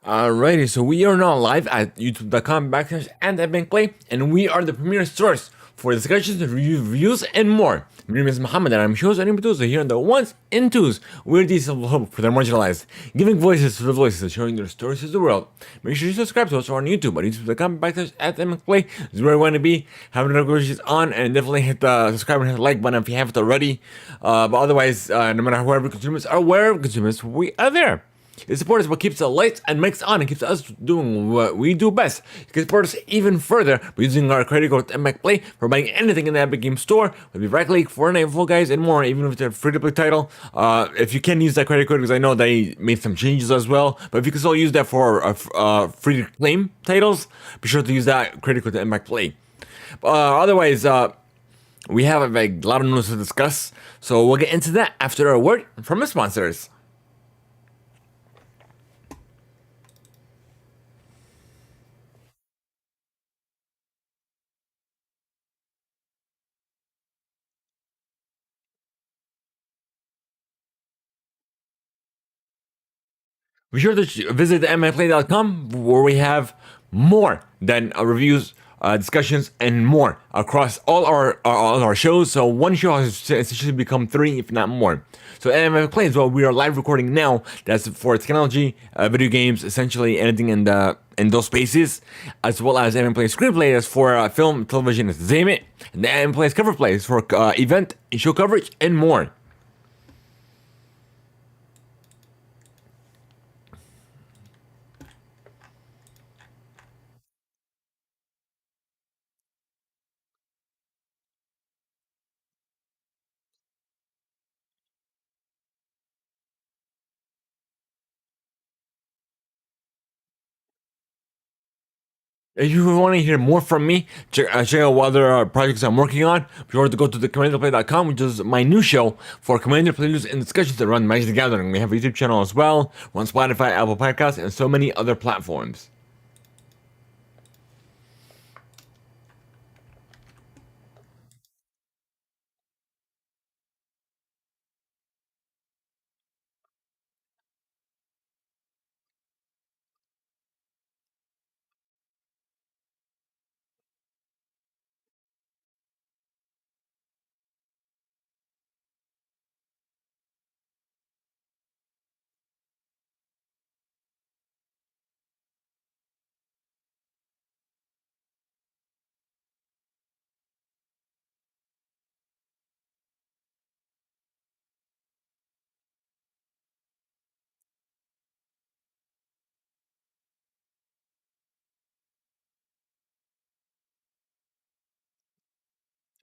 Alrighty, so we are now live at youtube.com/Unpackplay, and we are the premier source for discussions, reviews, and more. My name is Muhammad, and I'm Shows and Producer here on the ones and twos, where these will hope for the marginalized, giving voices to the voices, showing their stories to the world. Make sure you subscribe to us on YouTube at youtube.com/Unpackplay. This is where we want to be, having notifications on, and definitely hit the subscribe and hit the like button if you haven't already. But otherwise, no matter whoever consumers are, wherever consumers, we are there. Your support is what keeps the lights and mics on and keeps us doing what we do best. You can support us even further by using our credit code Theimpactplay for buying anything in the Epic Game Store, whether it be Rocket League, Fortnite, Fall Guys, and more, even if it's a free-to-play title. If you can use that credit code, because I know they made some changes as well, but if you can still use that for free-to-claim titles, be sure to use that credit code Theimpactplay. Otherwise, we have a lot of news to discuss, so we'll get into that after a word from the sponsors. Be sure to visit mplay.com, where we have more than reviews, discussions, and more across all our shows. So one show has essentially become three, if not more. So MFplay is what we are live recording now. That's for technology, video games, essentially anything in those spaces, as well as MFplay screenplay is for film, television, entertainment, and the MFplay's cover play is for event, show coverage, and more. If you want to hear more from me, check out what other projects I'm working on. Be sure to go to the CommanderPlay.com, which is my new show for Commander Play news and discussions that run Magic the Gathering. We have a YouTube channel as well. We're on Spotify, Apple Podcasts, and so many other platforms.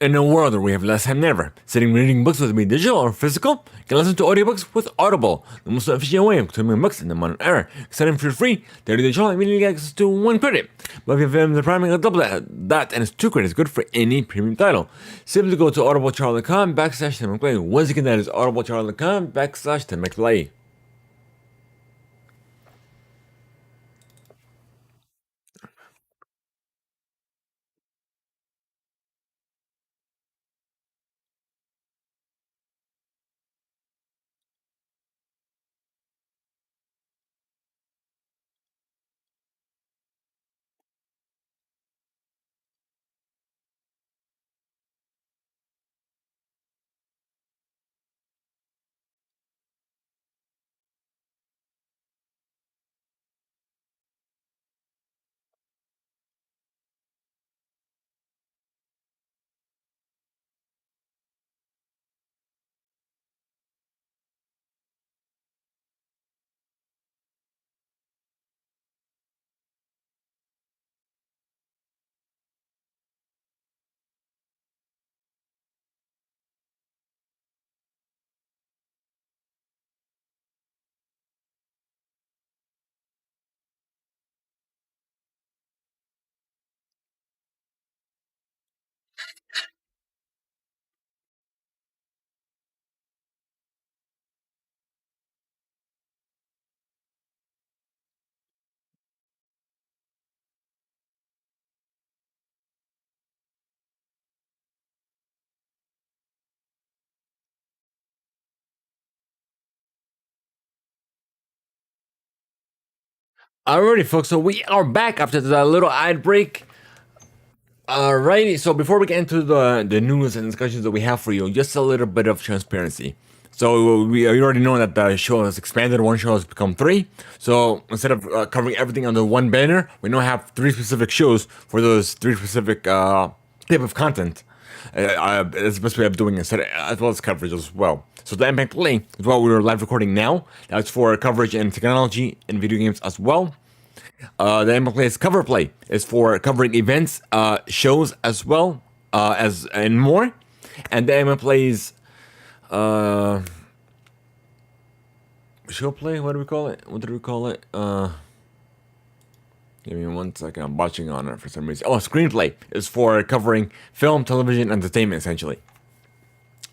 In a world where we have less time than ever, sitting reading books, whether it be digital or physical, you can listen to audiobooks with Audible, the most efficient way of consuming books in the modern era. Sign in for free, 30-day trial, immediately get access to 1 credit. But if you have the Prime, you'll double that, and it's 2 credits, good for any premium title. Simply go to audibletrial.com/Theimpactplay. Once again, that is audibletrial.com/Theimpactplay. Alrighty, folks, so we are back after the little ad break. Alrighty, so before we get into the news and discussions that we have for you, just a little bit of transparency. So we already know that the show has expanded. One show has become 3. So instead of covering everything under one banner, we now have 3 specific shows for those 3 specific type of content. That's the best way of doing it, as well as coverage as well. So the Unpacked is what we're live recording now. That's for coverage in technology and video games as well. The Theimpactplay's cover play is for covering events, shows as well as and more. And the Theimpactplay's show play. What do we call it? What did we call it? Give me 1 second. I'm watching on it for some reason. Oh, screenplay is for covering film, television, entertainment, essentially.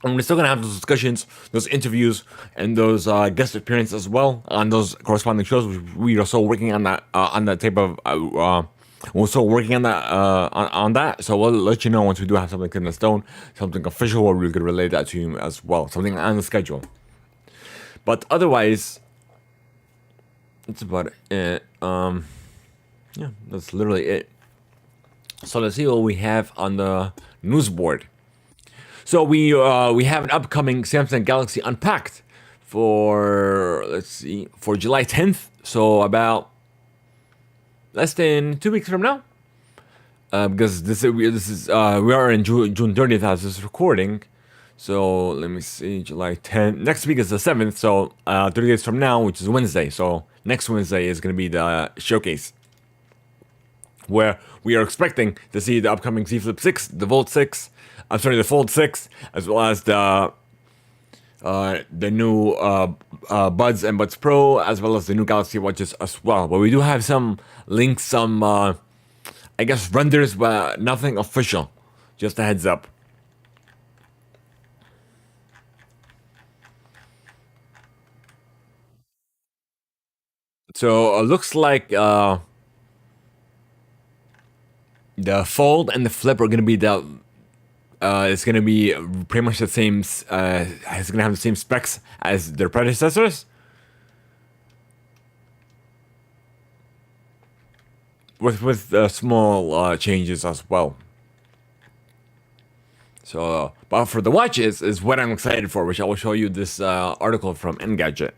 And we're still gonna have those discussions, those interviews, and those guest appearances as well on those corresponding shows. We are still working on that type of. We're still working on that. So we'll let you know once we do have something in the stone, something official, where we could relay that to you as well, something on the schedule. But otherwise, that's about it. Yeah, that's literally it. So let's see what we have on the news board. So we have an upcoming Samsung Galaxy Unpacked for July 10th. So about less than 2 weeks from now. Because we are in June 30th as this recording. So let me see, July 10th. Next week is the 7th. So 30 days from now, which is Wednesday. So next Wednesday is going to be the showcase, where we are expecting to see the upcoming Z Flip 6, the Fold 6, the Fold 6, as well as the new Buds and Buds Pro, as well as the new Galaxy Watches as well. But we do have some links, some I guess renders, but nothing official. Just a heads up. So it looks like the Fold and the Flip are going to be it's going to be pretty much the same. It's going to have the same specs as their predecessors, with small changes as well. So, but for the watches is what I'm excited for, which I will show you this article from Engadget.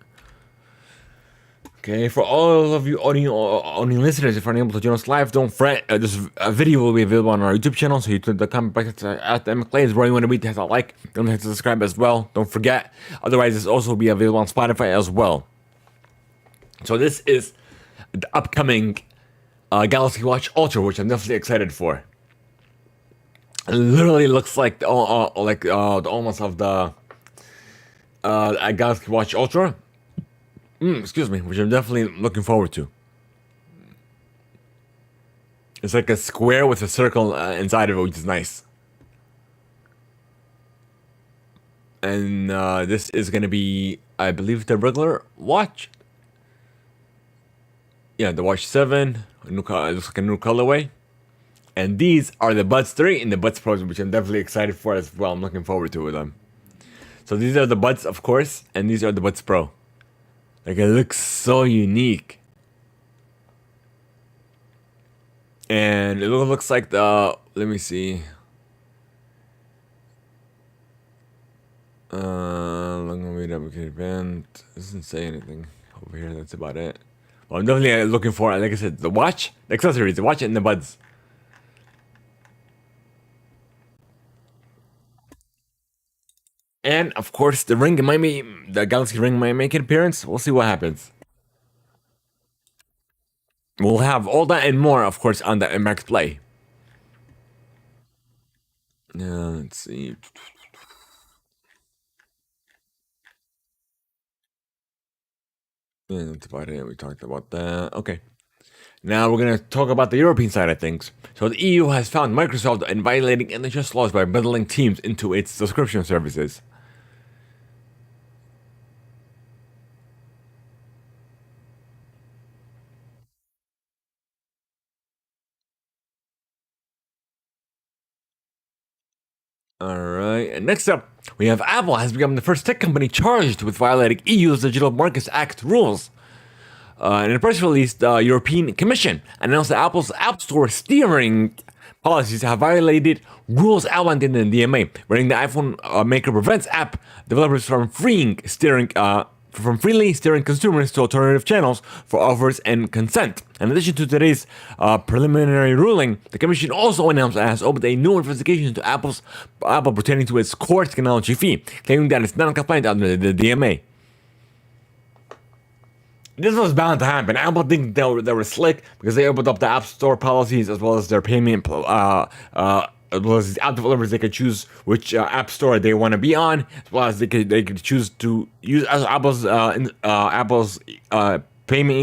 Okay, for all of you audio listeners, if you're unable to join us live, don't fret. This video will be available on our YouTube channel, so youtube.com at Theimpactplay is where you want to be. Hit that like, don't forget to subscribe as well. Don't forget. Otherwise, this also will be available on Spotify as well. So this is the upcoming Galaxy Watch Ultra, which I'm definitely excited for. It literally looks like the almost of the Galaxy Watch Ultra. Excuse me, which I'm definitely looking forward to. It's like a square with a circle inside of it, which is nice. And this is gonna be, I believe, the regular watch. Yeah, the Watch 7. It looks like a new colorway. And these are the Buds 3 and the Buds Pros, which I'm definitely excited for as well. I'm looking forward to them. So these are the Buds, of course, and these are the Buds Pro. Like, it looks so unique. And it looks like the, let me see. Long way replicated event. Doesn't say anything over here. That's about it. Well, I'm definitely looking for, like I said, the watch, the accessories, the watch, and the buds. And of course, the ring might be, the Galaxy ring might make an appearance. We'll see what happens. We'll have all that and more, of course, on the Unpacked. Let's see. Yeah, that's about it. We talked about that. Okay. Now we're going to talk about the European side of things. So the EU has found Microsoft in violating antitrust laws by bundling Teams into its subscription services. All right. And next up, we have Apple has become the first tech company charged with violating EU's Digital Markets Act rules. In a press release, the European Commission announced that Apple's App Store steering policies have violated rules outlined in the DMA, wherein the iPhone maker prevents app developers from freely steering consumers to alternative channels for offers and consent. In addition to today's preliminary ruling, the Commission also announced it has opened a new investigation to Apple pertaining to its core technology fee, claiming that it's non-compliant under the DMA. This was bound to happen. Apple think they were slick because they opened up the App Store policies as well as their payment, as well as the app developers. They could choose which App Store they want to be on, as well as they could choose to use Apple's payment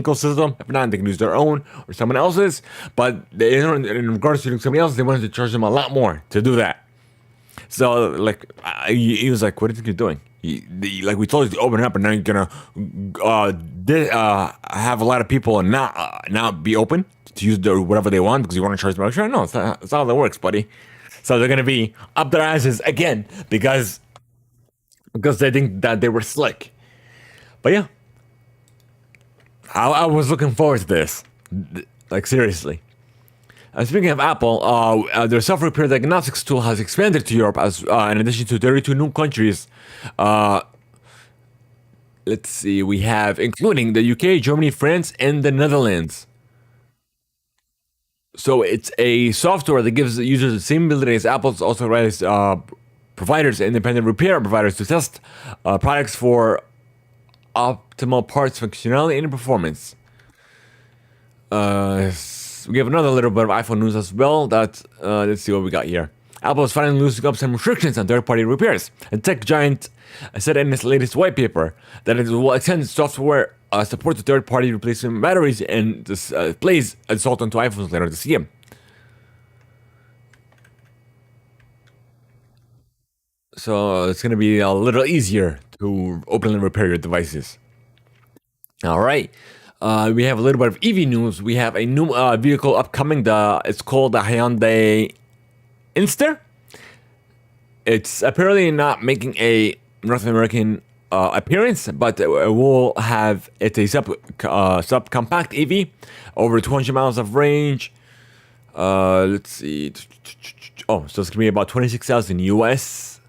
ecosystem. If not, they can use their own or someone else's. But in regards to somebody else, they wanted to charge them a lot more to do that. So like he was like, "What do you think you're doing? Like we told you to open it up, and now you're gonna have a lot of people not be open to use whatever they want because you want to charge them extra." No, it's not how that works, buddy. So they're gonna be up their asses again because they think that they were slick. But yeah, I was looking forward to this. Like seriously. Speaking of Apple, their self-repair diagnostics tool has expanded to Europe as in addition to 32 new countries. Let's see, we have including the UK, Germany, France, and the Netherlands. So it's a software that gives users the same ability as Apple's authorized providers, independent repair providers, to test products for optimal parts functionality and performance. We have another little bit of iPhone news as well. That let's see what we got here. Apple is finally loosening up some restrictions on third-party repairs. A tech giant said in its latest white paper that it will extend software support to third-party replacement batteries and displays installed onto iPhones later this year. So it's going to be a little easier to open and repair your devices. All right. We have a little bit of EV news. We have a new vehicle upcoming. It's called the Hyundai Inster. It's apparently not making a North American appearance, but it will have it's a subcompact EV, over 200 miles of range. Let's see. Oh, so it's gonna be about 26,000 US.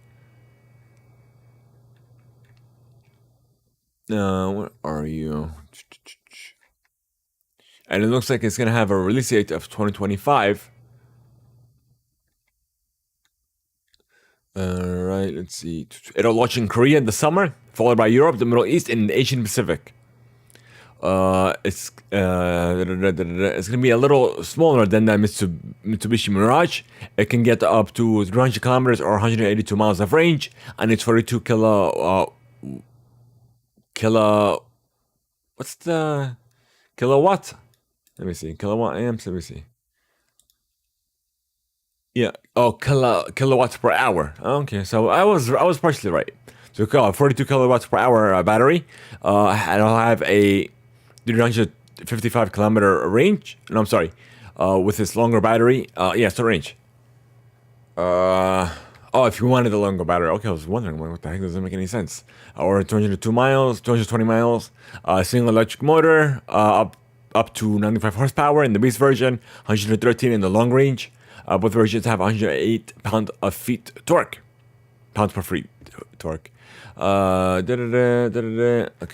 Where are you? And it looks like it's gonna have a release date of 2025. Alright, let's see. It'll launch in Korea in the summer, followed by Europe, the Middle East, and the Asian Pacific. It's gonna be a little smaller than the Mitsubishi Mirage. It can get up to 300 kilometers or 182 miles of range, and it's 42 kilo. What's the kilowatt? Let me see. Kilowatt amps. Let me see. Yeah. Oh, kilowatts per hour. Okay, so I was partially right. So 42 kilowatts per hour battery. And I'll have a 355 kilometer range. No, I'm sorry. With this longer battery. Yeah, it's the range. Oh, if you wanted a longer battery. Okay, I was wondering what the heck doesn't make any sense. Or 202 miles, 220 miles. Single electric motor. Up to 95 horsepower in the base version, 113 in the long range. Both versions have 108 pound-feet torque. Pounds per feet torque. Okay,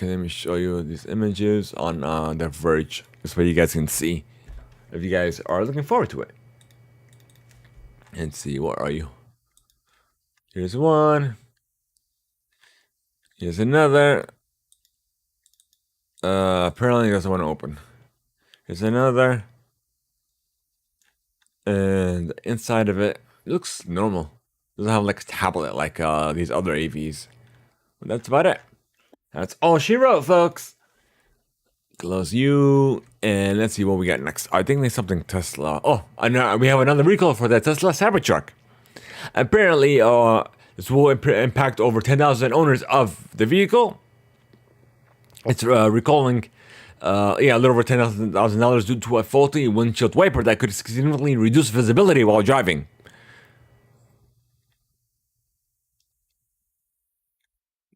let me show you these images on the Verge. This way you guys can see if you guys are looking forward to it. And see, what are you? Here's one. Here's another. Apparently it doesn't want to open. Here's another. And inside of it looks normal. Doesn't have like a tablet like these other AVs. But that's about it. That's all she wrote, folks. Close you, and let's see what we got next. I think there's something Tesla. Oh, I know we have another recall for the Tesla Cybertruck. Apparently, this will impact over 10,000 owners of the vehicle. It's recalling, a little over $10,000 due to a faulty windshield wiper that could significantly reduce visibility while driving.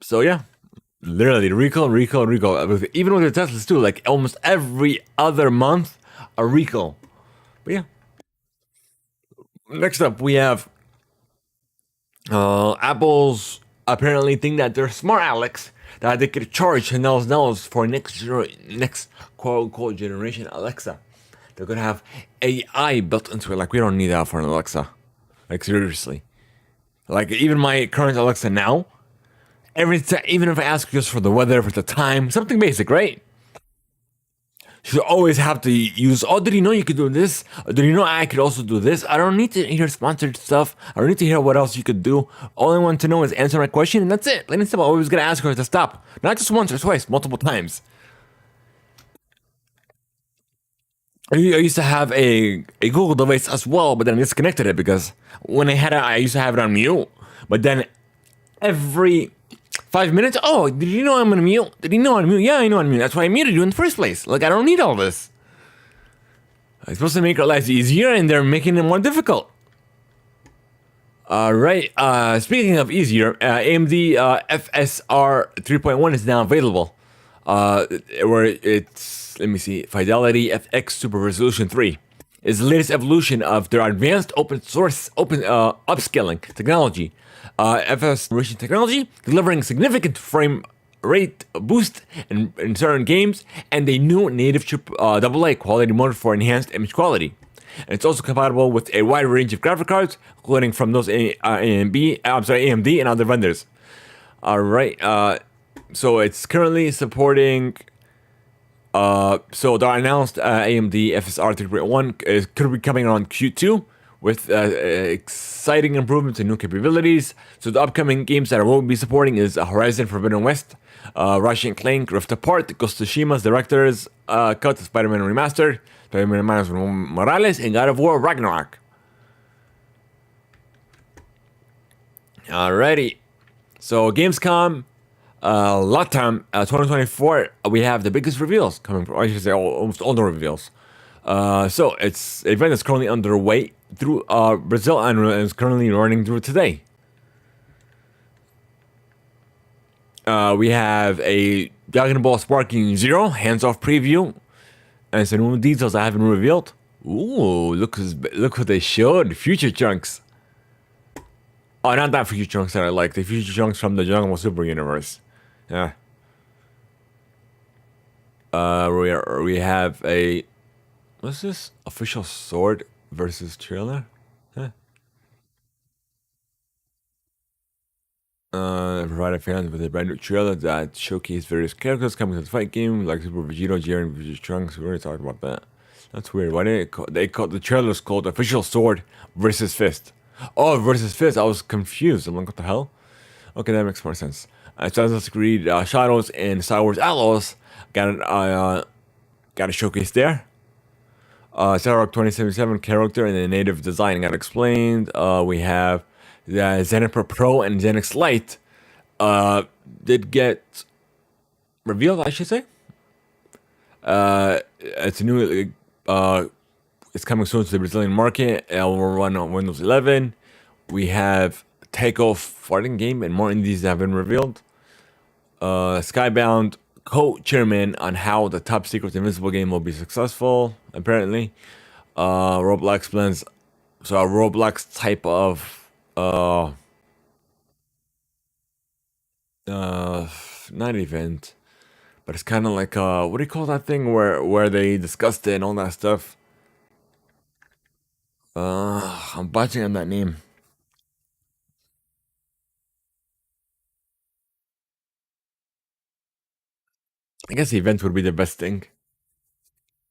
So yeah, literally recall. Even with the Teslas too, like almost every other month, a recall. But yeah. Next up, we have Apple's apparently think that they're smart Alex that they could charge $10,000 for next quote unquote generation Alexa. They're gonna have AI built into it. Like we don't need that for an Alexa. Like seriously. Like even my current Alexa now, every time, even if I ask just for the weather, for the time, something basic, right? Should always have to use, oh, did you know you could do this? Did you know I could also do this? I don't need to hear sponsored stuff. I don't need to hear what else you could do. All I want to know is answer my question, and that's it. Plain and simple. I was going to ask her to stop. Not just once or twice, multiple times. I used to have a Google device as well, but then I disconnected it because when I had it, I used to have it on mute. But then every 5 minutes, oh, did you know I'm on mute? Did you know I'm mute? Yeah, I know I'm mute. That's why I muted you in the first place. Like, I don't need all this. It's supposed to make our lives easier, and they're making it more difficult. All right. Speaking of easier, AMD FSR 3.1 is now available. Where it's, let me see, Fidelity FX Super Resolution 3 is the latest evolution of their advanced open source upscaling technology. FS Generation technology, delivering significant frame rate boost in certain games, and a new native chip AA quality mode for enhanced image quality. And it's also compatible with a wide range of graphic cards, including from those AMD and other vendors. All right, so it's currently supporting. So the announced AMD FSR 3.1 could be coming on Q2 with exciting improvements and new capabilities. So the upcoming games that I will be supporting is Horizon Forbidden West, Ratchet & Clank Rift Apart, Ghost of Tsushima's Director's Cut, Spider-Man Remastered, Spider-Man Miles Morales, and God of War Ragnarok. Alrighty. So Gamescom, LATAM 2024, we have the biggest reveals coming from, I should say almost all the reveals. So it's an event that's currently underway through Brazil and is currently running through today. We have a Dragon Ball Sparking Zero hands-off preview and some new details I haven't revealed. Ooh, look what they showed. Future Chunks. Oh, not that Future Chunks that I like. The Future Chunks from the Dragon Ball Super Universe. Yeah. We have a, what's this? Official Sword versus trailer? Huh. Provided fans with a brand new trailer that showcased various characters coming to the fight game, like Super Vegito, Jiren, and Vegeta Trunks. We already talked about that. That's weird. Why didn't they call the trailer's called Official Sword versus Fist? Oh, versus Fist. I was confused. I'm like, what the hell? Okay, that makes more sense. Assassin's Creed Shadows and Star Wars Outlaws got a showcase there. Star Rock 2077 character and the native design got explained. We have the Zenith Pro and Zenix Lite did get revealed, I should say. It's a new, it's coming soon to the Brazilian market. It will run on Windows 11. We have Takeoff fighting game and more indies that have been revealed. Skybound co-chairman on how the top secret Invincible game will be successful, apparently. Roblox plans, so a Roblox type of not event, but it's kind of like what do you call that thing where they discussed it and all that stuff? I'm botching on that name. I guess the event would be the best thing,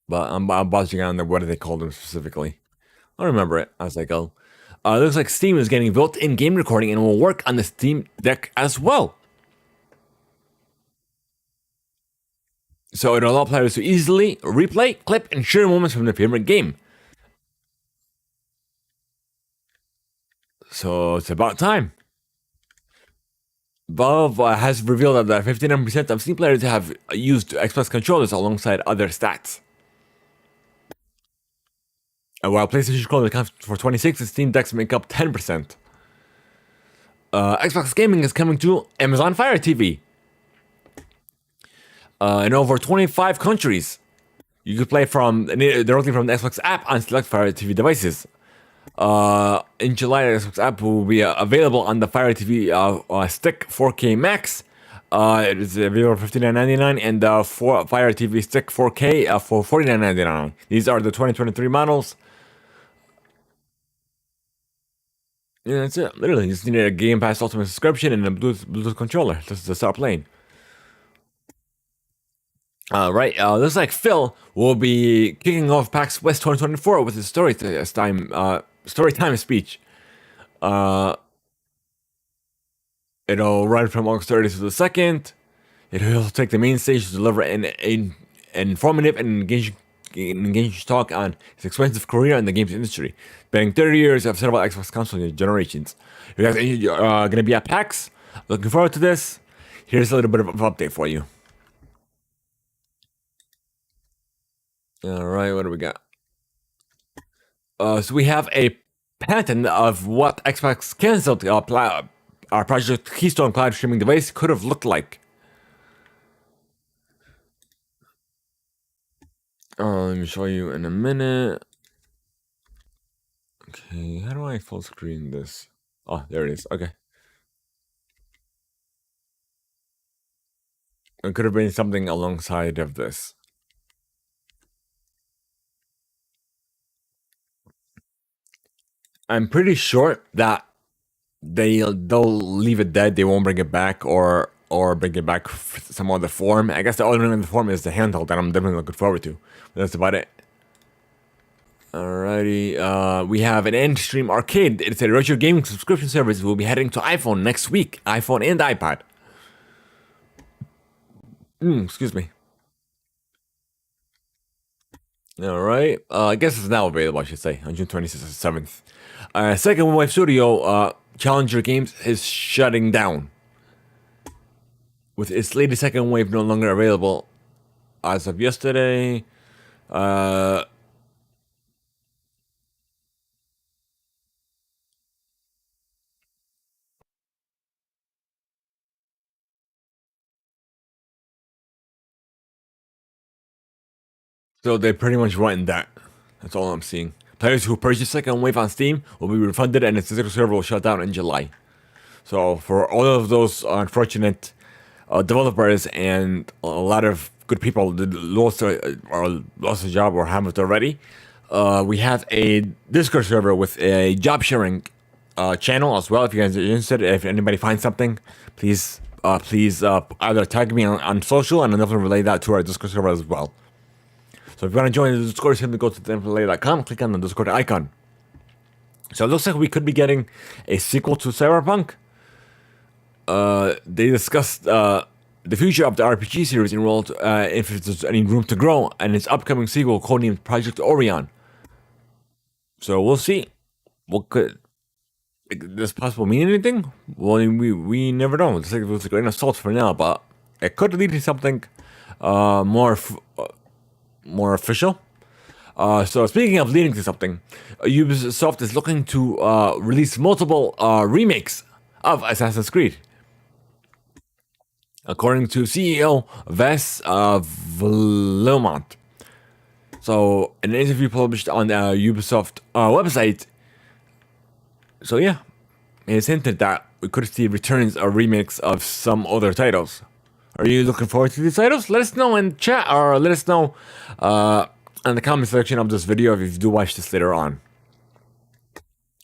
but I'm botching on the what do they call them specifically. I'll remember it as I go. It looks like Steam is getting built-in game recording and will work on the Steam Deck as well. So it'll allow players to easily replay, clip, and share moments from their favorite game. So it's about time. Valve has revealed that 59% of Steam players have used Xbox controllers alongside other stats. While PlayStation controllers account for 26%, Steam Decks make up 10%. Xbox Gaming is coming to Amazon Fire TV. In over 25 countries. You can play directly from the Xbox app on select Fire TV devices. In July, the Xbox app will be available on the Fire TV Stick 4K Max. It is available for $59.99 and Fire TV Stick 4K for $49.99. These are the 2023 models. Yeah, that's it. Literally, you just need a Game Pass Ultimate subscription and a Bluetooth controller just to start playing. Right, looks like Phil will be kicking off PAX West 2024 with his storytime speech. It'll run from August 30th to the 2nd. It'll take the main stage to deliver an informative and engaging talk on his extensive career in the games industry, spanning 30 years of several Xbox console generations. If you guys are going to be at PAX, looking forward to this. Here's a little bit of an update for you. All right, what do we got? So we have a patent of what Xbox canceled our Project Keystone cloud streaming device could have looked like. Let me show you in a minute. Okay, how do I full screen this? Oh, there it is. Okay. It could have been something alongside of this. I'm pretty sure that they'll leave it dead. They won't bring it back or bring it back some other form. I guess the other form is the handheld that I'm definitely looking forward to. But that's about it. Alrighty, we have an Endstream Arcade. It's a retro gaming subscription service. We'll be heading to iPhone next week. iPhone and iPad. Excuse me. Alright, I guess it's now available, I should say, on June 27th. Second Wave Studio, Challenger Games is shutting down. With its latest Second Wave no longer available as of yesterday. So they pretty much went that. That's all I'm seeing. Players who purchase Second Wave on Steam will be refunded and its physical server will shut down in July. So for all of those unfortunate developers and a lot of good people that lost a job or haven't already, we have a Discord server with a job sharing channel as well. If you guys are interested, if anybody finds something, please either tag me on social, and I'll definitely relay that to our Discord server as well. So if you want to join the Discord, simply go to theimpactplay.com, click on the Discord icon. So it looks like we could be getting a sequel to Cyberpunk. They discussed the future of the RPG series enrolled if there's any room to grow, and its upcoming sequel codenamed Project Orion. So we'll see. What could this possible mean anything? Well, we never know. It's like it was a grain of salt for now, but it could lead to something more official. So speaking of leading to something, Ubisoft is looking to release multiple remakes of Assassin's Creed. According to CEO Ves Villemont. So, in an interview published on the Ubisoft website, so yeah, it's hinted that we could see returns or remakes of some other titles. Are you looking forward to these titles? Let us know in chat, or let us know in the comment section of this video if you do watch this later on.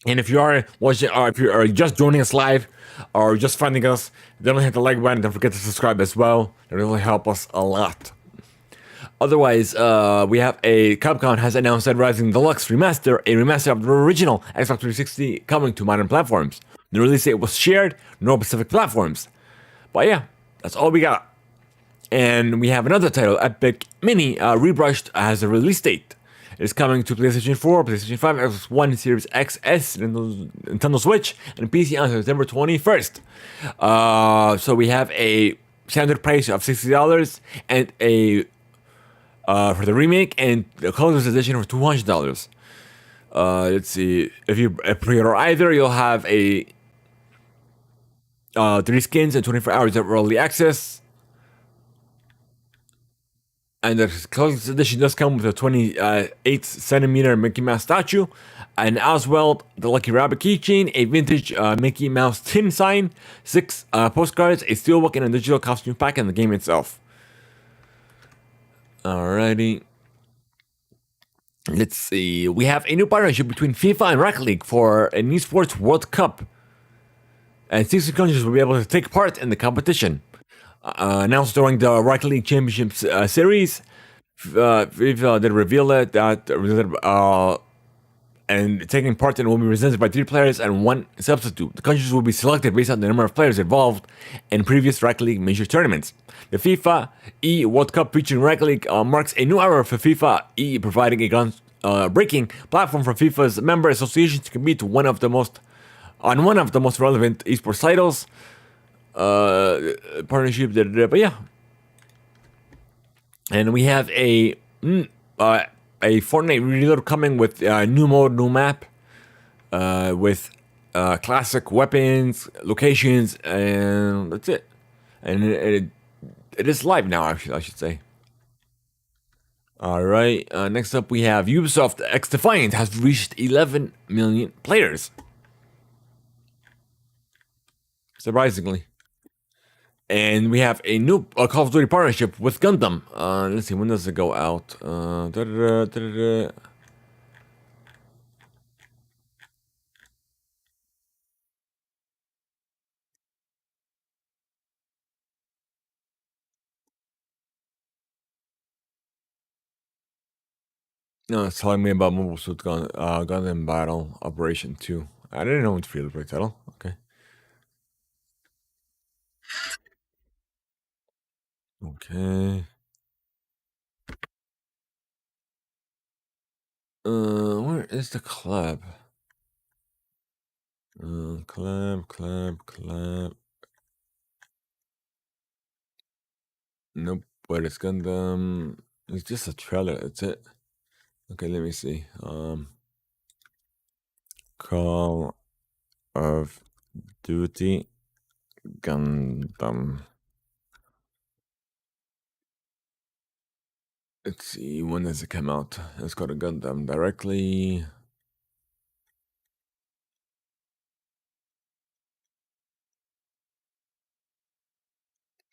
And if you are watching, or if you are just joining us live, or just finding us, definitely hit the like button. Don't forget to subscribe as well. It really helps us a lot. Otherwise, we have Capcom has announced Dead Rising Deluxe Remaster, a remaster of the original Xbox 360 coming to modern platforms. The release date was shared, no specific platforms. But yeah, that's all we got. And we have another title, Epic Mini, rebrushed, has a release date. It's coming to PlayStation 4, PlayStation 5, Xbox One, Series XS, Nintendo Switch, and PC on September 21st. So we have a standard price of $60 and a for the remake, and the colorless edition for $200. Let's see. If you pre-order either, you'll have a 3 skins and 24 hours of early access. And the collector's edition does come with a 28cm Mickey Mouse statue, and as well the Lucky Rabbit keychain, a vintage Mickey Mouse tin sign, 6 postcards, a steelbook, and a digital costume pack, and the game itself. Alrighty. Let's see. We have a new partnership between FIFA and Rocket League for an esports World Cup, and 60 countries will be able to take part in the competition. Announced during the Rocket League Championships series, FIFA did reveal it that and taking part in will be presented by 3 players and 1 substitute. The countries will be selected based on the number of players involved in previous Rocket League major tournaments. The FIFA E World Cup featuring Rocket League marks a new era for FIFA E, providing a ground-breaking platform for FIFA's member associations to compete on one of the most relevant esports titles. Partnership, but yeah. And we have a Fortnite reload coming with new mode, new map, with classic weapons, locations, and that's it. And it is live now, I should say. All right. Next up, we have Ubisoft X Defiant has reached 11 million players. Surprisingly. And we have a new Call of Duty partnership with Gundam. Let's see, when does it go out? No, it's telling me about Mobile Suit Gundam Battle Operation 2. I didn't know it's free to play title. Okay. Okay. Where is the collab? Collab. Nope. But it's Gundam. It's just a trailer. That's it. Okay, let me see. Call of Duty Gundam. Let's see, when does it come out? Let's go to Gundam directly.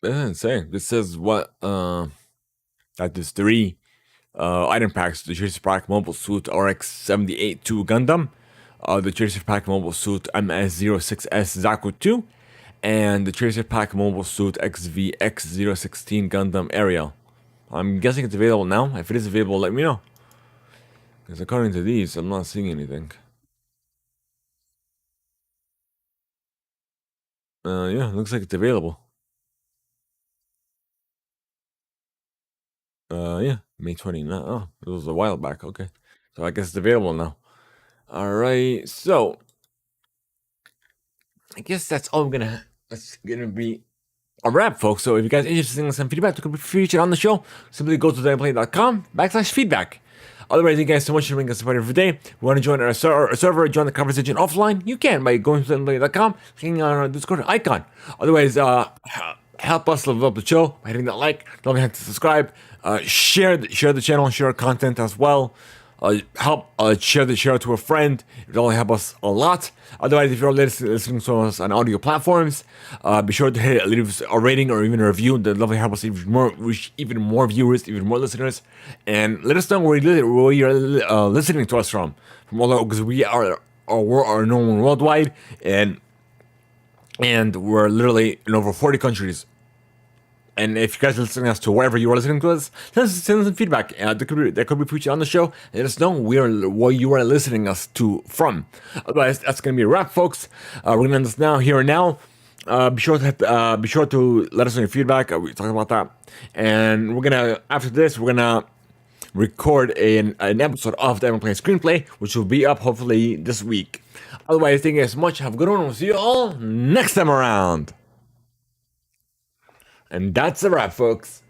It doesn't say. This says what? That there's 3 item packs: the Chase Pack Mobile Suit RX-78 2 Gundam, the Tracer Pack Mobile Suit MS-06S Zaku 2, and the Tracer Pack Mobile Suit XVX-016 Gundam Ariel. I'm guessing it's available now. If it is available, let me know. Because according to these, I'm not seeing anything. Yeah, looks like it's available. Yeah, May 29th. Oh, it was a while back. Okay. So I guess it's available now. Alright, so I guess that's gonna be a wrap, folks. So if you guys are interested in some feedback to be featured on the show, simply go to theimpactplay.com/feedback. Otherwise, thank you guys so much for being a supporter every day. If you want to join our server, join the conversation offline, you can by going to theimpactplay.com, clicking on our Discord icon. Otherwise, help us level up the show by hitting that like. Don't forget to subscribe. Share the channel, share our content as well. Help share to a friend. It will help us a lot. Otherwise, if you're listening to us on audio platforms, be sure to leave a rating or even a review. That will help us reach even more viewers, even more listeners, and let us know where you're listening to us from all, because we are known worldwide, and we're literally in over 40 countries. And if you guys are listening us to wherever you are listening to us, send us some feedback. That could be featured on the show. Let us know where you are listening us to from. Otherwise, that's gonna be a wrap, folks. We're gonna end this now, here and now. Be sure to let us know your feedback. We talked about that, and after this we're gonna record an episode of the Theimpactplay screenplay, which will be up hopefully this week. Otherwise, thank you guys so much. Have a good one. We'll see you all next time around. And that's a wrap, folks.